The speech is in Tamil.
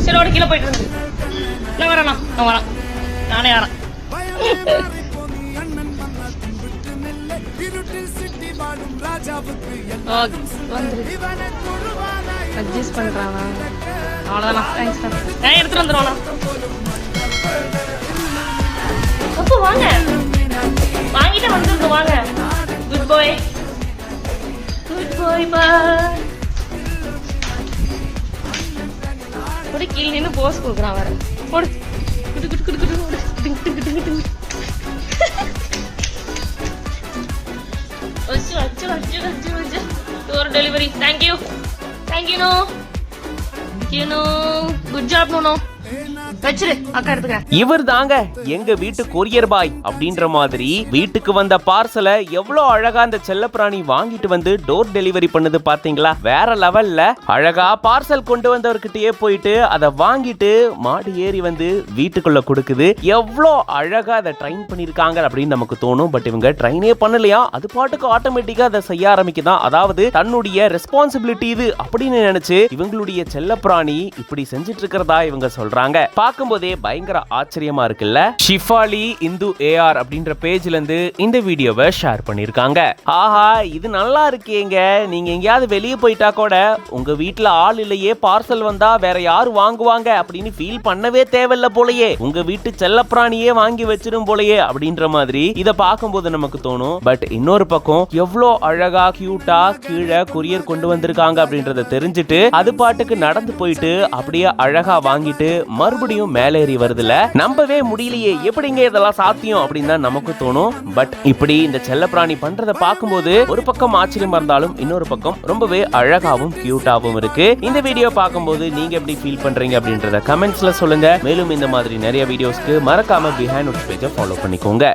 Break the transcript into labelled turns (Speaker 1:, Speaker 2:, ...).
Speaker 1: சரி ஒரு கீழே போயிட்டு இருந்து நான் வரேண்ணா நான் வரேன் நானே வரேன் அட்ஜஸ்ட் பண்றானா அவ்வளோதாண்ணா தேங்க்ஸ் நான் எடுத்துட்டு வந்துடுவாண்ணா அப்போ வாங்க வாங்கிட்டு வந்துருங்க வாங்க குட் பாய் பாய் ஒரு கீழே நின்று போஸ் கொடுக்குறான் வேற போடு குடு குடு குடு குடு குடு டிங் டிங் டிங் டிங் அச்சோ அச்சோ அச்சோ அச்சோ அச்சோ door delivery thank you no good job no
Speaker 2: இவர் தாங்க எங்க வீட்டு கொரியர் பாய் அப்படின்ற மாதிரி வீட்டுக்கு வந்த பார்சலை எவ்வளவு அழகா அந்த செல்லப்பிராணி வாங்கிட்டு வந்து டோர் டெலிவரி பண்ணுது பாத்தீங்களா? வேற லெவல்ல அழகா பார்சல் கொண்டு வந்தவர்கிட்டயே போயிட்டு அதை வாங்கிட்டு மாடி ஏறி வந்து வீட்டுக்குள்ள கொடுக்குது. எவ்வளோ அழகா அதை ட்ரைன் பண்ணிருக்காங்க அப்படின்னு நமக்கு தோணும். பட் இவங்க ட்ரைனே பண்ணலையா, அது பாட்டுக்கு ஆட்டோமேட்டிக்கா அதை செய்ய ஆரம்பிக்குதான். அதாவது தன்னுடைய ரெஸ்பான்சிபிலிட்டி இது அப்படின்னு நினைச்சு இவங்களுடைய செல்லப்பிராணி இப்படி செஞ்சிட்டு இருக்கிறதா இவங்க சொல்றாங்க. பார்க்கும்போதே பயங்கர ஆச்சரியமா இருக்குல்ல. ஷிஃபாலி இந்து ஏஆர் அப்படின்ற பேஜ்ல இருந்து இந்த வீடியோவை ஷேர் பண்ணிருக்காங்க. ஆஹா, இது நல்லா இருக்கேங்க. நீங்க எங்கேயாவது வெளியே போயிட்டா கூட உங்க வீட்டுல ஆள் இல்லையே, பார்சல் வந்தா வேற யாரு வாங்குவாங்க அப்படின்னு ஃபீல் பண்ணவே தேவையில்ல போலயே, உங்க வீட்டு செல்லப்பிராணியே வாங்கி வச்சிடும் போலயே அப்படின்ற மாதிரி இத பார்க்கும்போது நமக்கு தோணும். பட் இன்னொரு பக்கம் எவ்வளோ அழகா கியூட்டா கீழே கொரியர் கொண்டு வந்திருக்காங்க அப்படின்றத தெரிஞ்சுட்டு அது பாட்டுக்கு நடந்து போயிட்டு அப்படியே அழகா வாங்கிட்டு மறுபடியும் மேலேறி வருதுல. நம்பவே முடியலையே, எப்படிங்க இதெல்லாம் சாத்தியம் அப்படின்னு தான் நமக்கு தோணும். பட் இப்படி இந்த செல்லப்பிராணி பண்றத பார்க்கும்போது ஒரு பக்கம் ஆச்சரியமா இருந்தாலும் இன்னொரு பக்கம் ரொம்பவே அழகாவும் கியூட்டாவும் இருக்கு. இந்த வீடியோ பார்க்கும்போது நீங்க எப்படி ஃபீல் பண்றீங்க அப்படின்றத கமெண்ட்ஸ்ல சொல்லுங்க. மேலும் இந்த மாதிரி நிறைய வீடியோஸ்க்கு மறக்காம பிஹைண்ட் நோட்ஸ் பேஜை ஃபாலோ பண்ணிக்கோங்க.